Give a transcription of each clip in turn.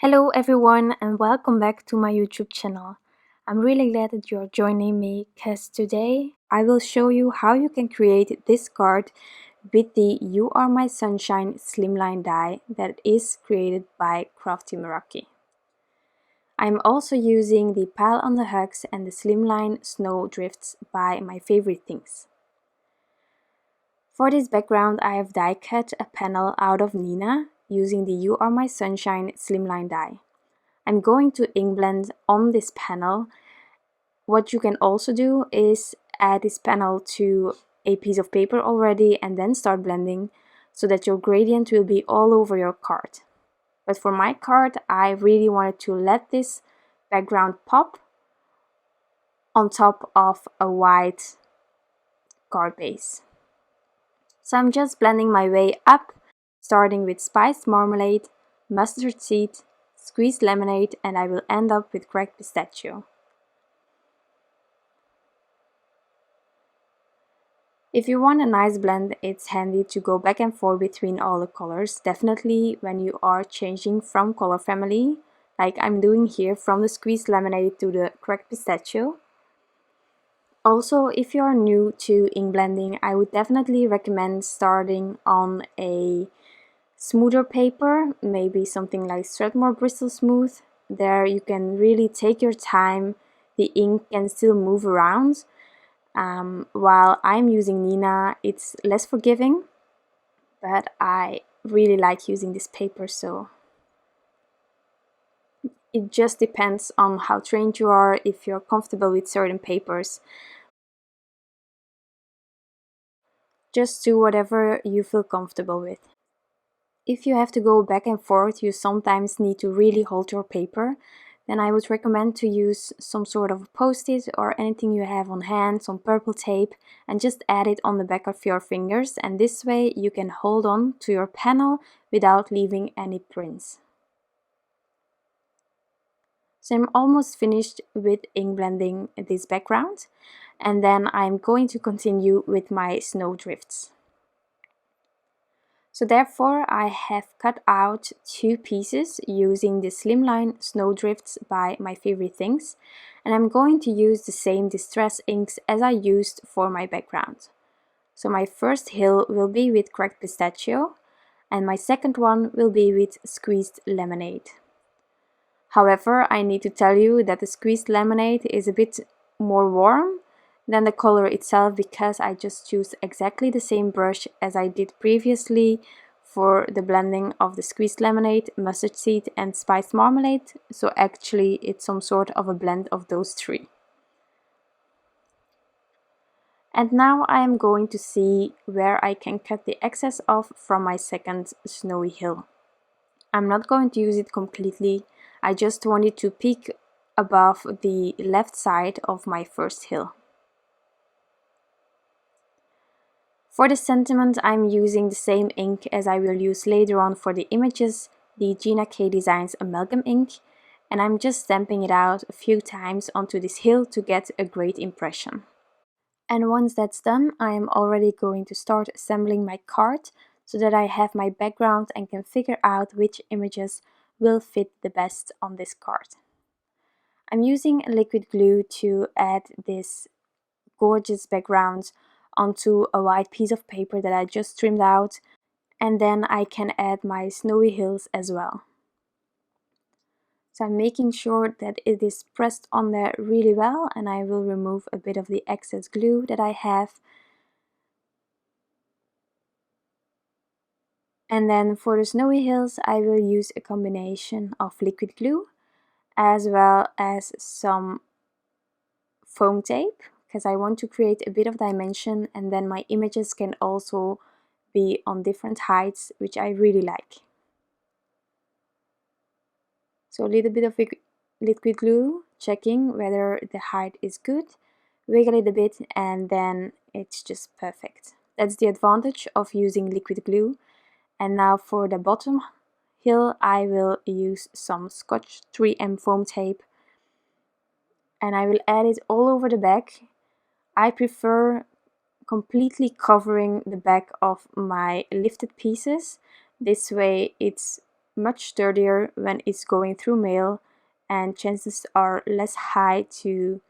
Hello everyone and welcome back to my YouTube channel. I'm really glad that you're joining me because today I will show you how you can create this card with the You Are My Sunshine Slimline die that is created by Crafty Meraki. I'm also using the Pile on the Hugs and the Slimline Snow Drifts by My Favorite Things. For this background I have die cut a panel out of Neenah using the You Are My Sunshine Slimline die. I'm going to ink blend on this panel. What you can also do is add this panel to a piece of paper already and then start blending so that your gradient will be all over your card. But for my card, I really wanted to let this background pop on top of a white card base. So I'm just blending my way up, starting with spiced marmalade, mustard seed, squeezed lemonade, and I will end up with cracked pistachio. If you want a nice blend, it's handy to go back and forth between all the colors, definitely when you are changing from color family, like I'm doing here from the squeezed lemonade to the cracked pistachio. Also, if you are new to ink blending, I would definitely recommend starting on a smoother paper, maybe something like Strathmore Bristol Smooth. There you can really take your time, the ink can still move around. While I'm using Neenah, it's less forgiving, but I really like using this paper, so it just depends on how trained you are, if you're comfortable with certain papers. Just do whatever you feel comfortable with. If you have to go back and forth, you sometimes need to really hold your paper, then I would recommend to use some sort of post-it or anything you have on hand, some purple tape, and just add it on the back of your fingers, and this way you can hold on to your panel without leaving any prints. So I'm almost finished with ink blending this background, and then I'm going to continue with my snow drifts. So therefore I have cut out two pieces using the Slimline Snow Drifts by My Favorite Things, and I'm going to use the same distress inks as I used for my background. So my first hill will be with cracked pistachio and my second one will be with squeezed lemonade. However, I need to tell you that the squeezed lemonade is a bit more warm than the color itself because I just used exactly the same brush as I did previously for the blending of the squeezed lemonade, mustard seed and spiced marmalade, so actually it's some sort of a blend of those three. And now I am going to see where I can cut the excess off from my second snowy hill. I'm not going to use it completely, I just wanted to peek above the left side of my first hill. For the sentiment, I'm using the same ink as I will use later on for the images, the Gina K Designs Amalgam ink, and I'm just stamping it out a few times onto this hill to get a great impression. And once that's done, I am already going to start assembling my card so that I have my background and can figure out which images will fit the best on this card. I'm using liquid glue to add this gorgeous background onto a white piece of paper that I just trimmed out, and then I can add my snowy hills as well. So I'm making sure that it is pressed on there really well, and I will remove a bit of the excess glue that I have. And then for the snowy hills I will use a combination of liquid glue as well as some foam tape, because I want to create a bit of dimension, and then my images can also be on different heights, which I really like. So a little bit of liquid glue, checking whether the height is good, wiggle it a bit, and then it's just perfect. That's the advantage of using liquid glue. And now for the bottom hill I will use some Scotch 3M foam tape, and I will add it all over the back. I prefer completely covering the back of my lifted pieces. This way it's much sturdier when it's going through mail, and chances are less high to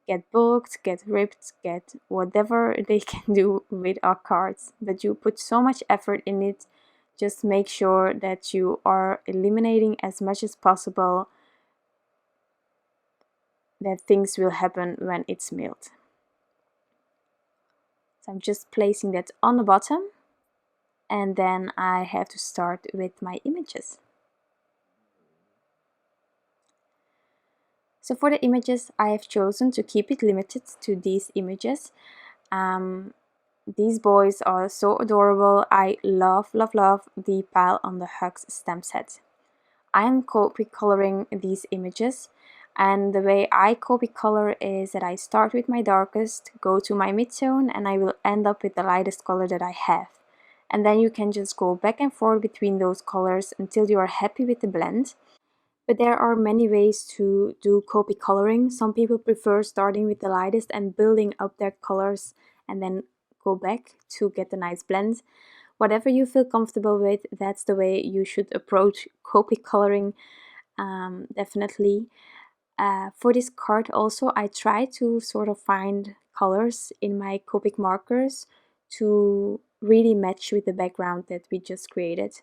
get bulked, get ripped, get whatever they can do with our cards. But you put so much effort in it, just make sure that you are eliminating as much as possible that things will happen when it's mailed. So I'm just placing that on the bottom, and then I have to start with my images. So for the images, I have chosen to keep it limited to these images. These boys are so adorable. I love the Pile on the Hugs stamp set. I am Copic coloring these images, and the way I Copic color is that I start with my darkest, go to my mid-tone, and I will end up with the lightest color that I have. And then you can just go back and forth between those colors until you are happy with the blend. But there are many ways to do Copic coloring. Some people prefer starting with the lightest and building up their colors and then go back to get a nice blend. Whatever you feel comfortable with, that's the way you should approach Copic coloring, definitely. For this card also, I try to sort of find colors in my Copic markers to really match with the background that we just created.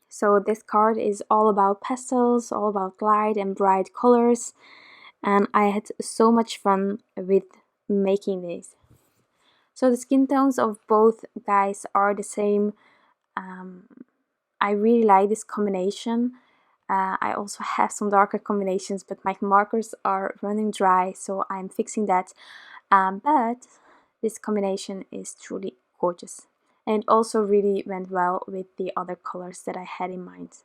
So this card is all about pastels, all about light and bright colors, and I had so much fun with making this. So the skin tones of both guys are the same. I really like this combination. I also have some darker combinations, but my markers are running dry, so I'm fixing that. But this combination is truly gorgeous. And it also really went well with the other colors that I had in mind.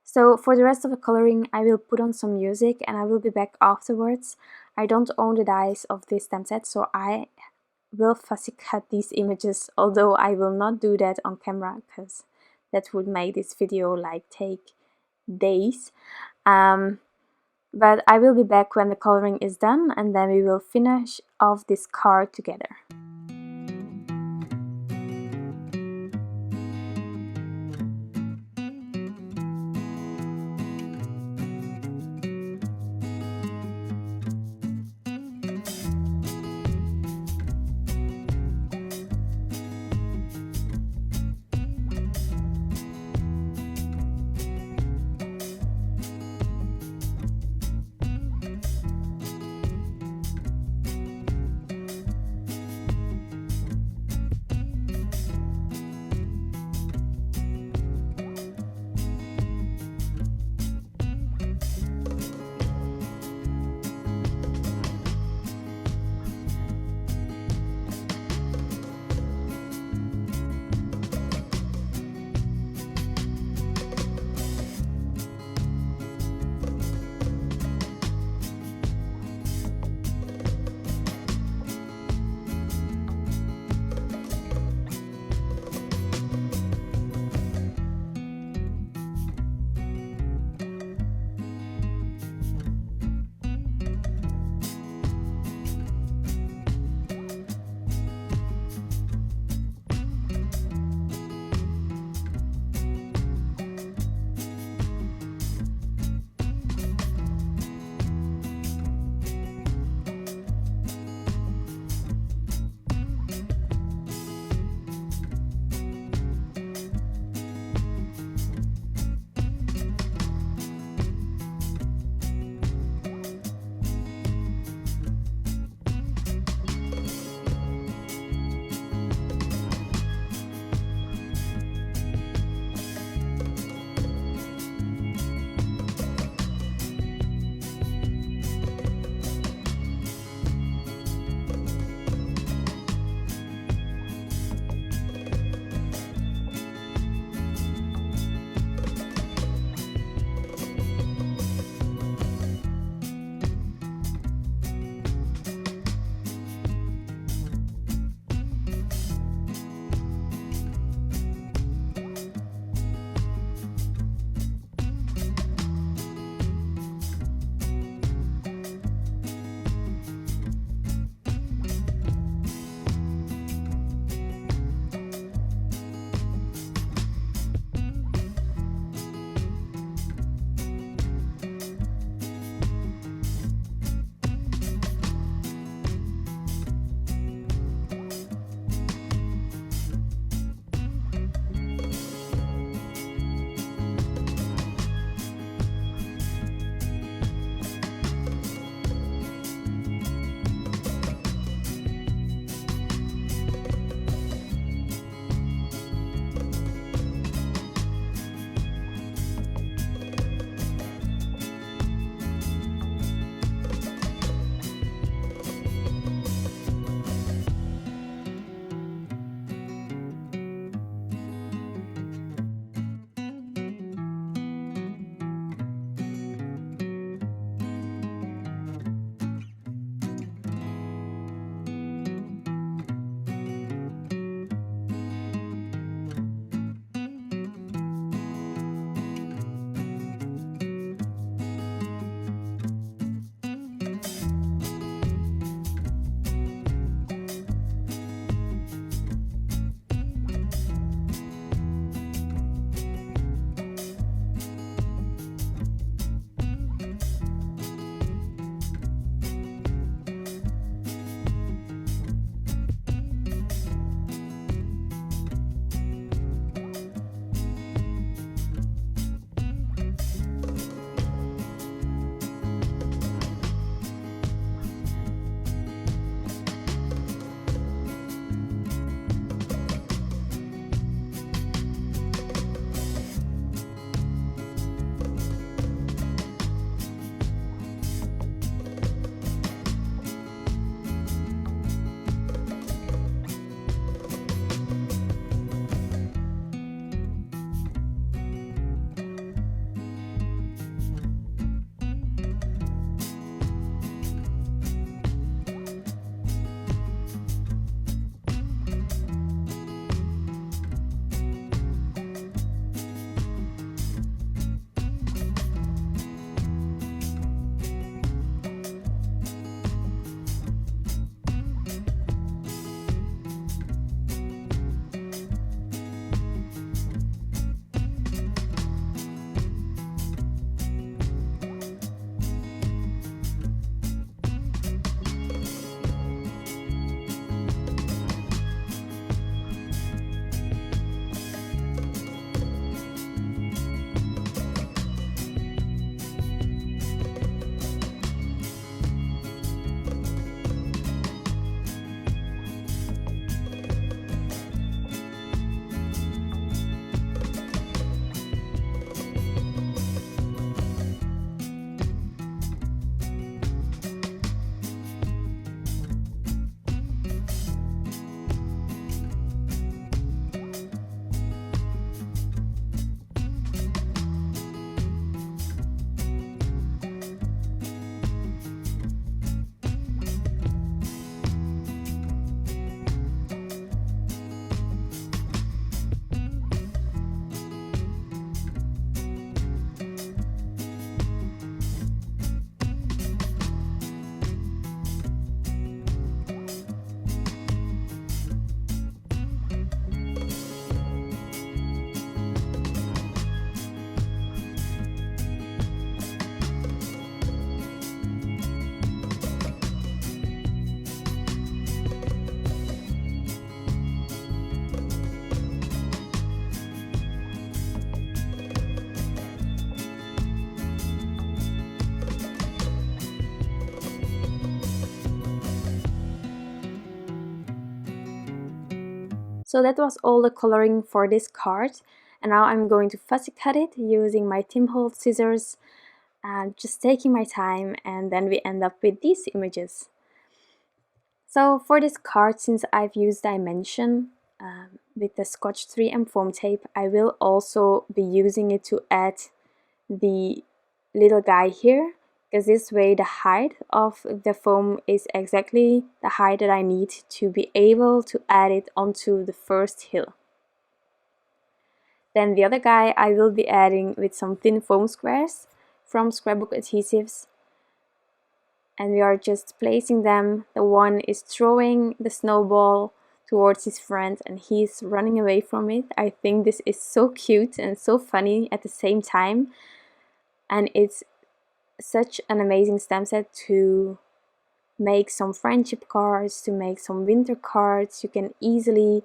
So for the rest of the coloring, I will put on some music and I will be back afterwards. I don't own the dies of this stamp set, so I will fussy cut these images, although I will not do that on camera because that would make this video like take days. But I will be back when the coloring is done, and then we will finish off this card together. So that was all the coloring for this card, and now I'm going to fussy cut it using my Tim Holtz scissors, just taking my time, and then we end up with these images. So for this card, since I've used dimension with the Scotch 3M foam tape, I will also be using it to add the little guy here, because this way the height of the foam is exactly the height that I need to be able to add it onto the first hill. Then the other guy I will be adding with some thin foam squares from Scrapbook adhesives, and we are just placing them. The one is throwing the snowball towards his friend and he's running away from it. I think this is so cute and so funny at the same time, and it's such an amazing stamp set to make some friendship cards, to make some winter cards. You can easily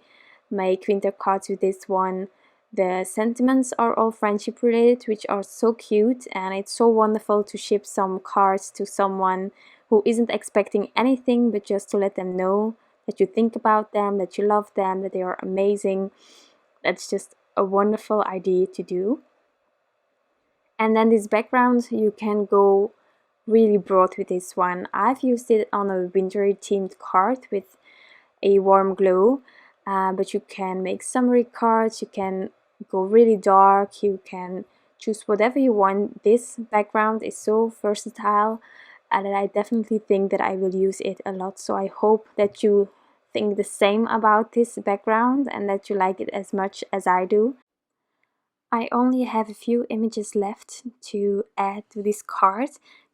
make winter cards with this one. The sentiments are all friendship related, which are so cute, and it's so wonderful to ship some cards to someone who isn't expecting anything, but just to let them know that you think about them, that you love them, that they are amazing. That's just a wonderful idea to do. And then this background, you can go really broad with this one. I've used it on a wintry themed card with a warm glow, but you can make summery cards, you can go really dark, you can choose whatever you want. This background is so versatile that I definitely think that I will use it a lot. So I hope that you think the same about this background and that you like it as much as I do. I only have a few images left to add to this card,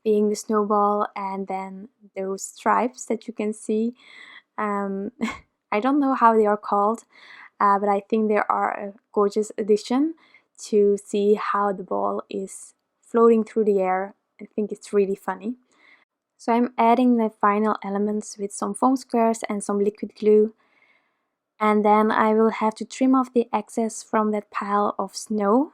being the snowball and then those stripes that you can see. I don't know how they are called, but I think they are a gorgeous addition to see how the ball is floating through the air. I think it's really funny. So I'm adding the final elements with some foam squares and some liquid glue. And then I will have to trim off the excess from that pile of snow.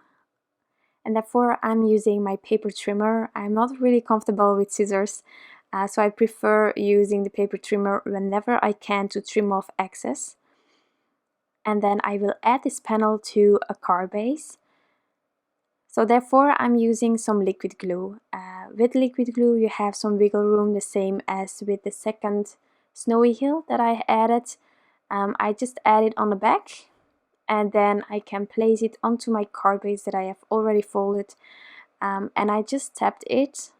And therefore I'm using my paper trimmer. I'm not really comfortable with scissors, so I prefer using the paper trimmer whenever I can to trim off excess. And then I will add this panel to a card base. So therefore I'm using some liquid glue. With liquid glue you have some wiggle room, the same as with the second snowy hill that I added. I just add it on the back, and then I can place it onto my card base that I have already folded, and I just tapped it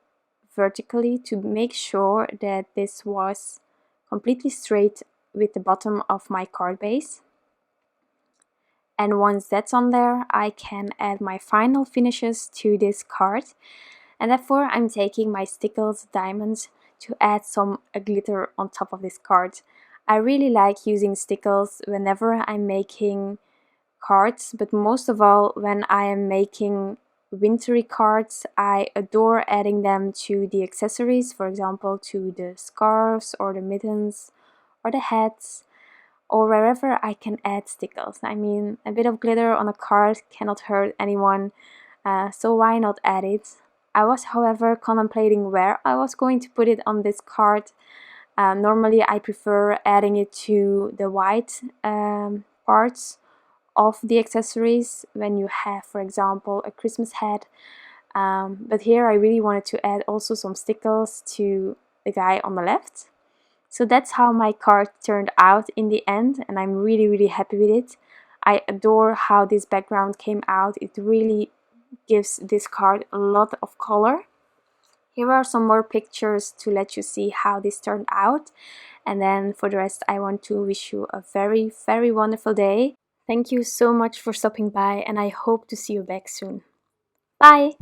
vertically to make sure that this was completely straight with the bottom of my card base. And once that's on there, I can add my final finishes to this card, and therefore I'm taking my Stickles diamonds to add some glitter on top of this card. I really like using Stickles whenever I'm making cards, but most of all when I am making wintry cards. I adore adding them to the accessories, for example to the scarves or the mittens or the hats, or wherever I can add Stickles. I mean, a bit of glitter on a card cannot hurt anyone, so why not add it? I was however contemplating where I was going to put it on this card. Normally I prefer adding it to the white parts of the accessories when you have, for example, a Christmas hat. But here I really wanted to add also some Stickles to the guy on the left. So that's how my card turned out in the end, and I'm really happy with it. I adore how this background came out. It really gives this card a lot of color. Here are some more pictures to let you see how this turned out. And then for the rest, I want to wish you a very wonderful day. Thank you so much for stopping by, and I hope to see you back soon. Bye!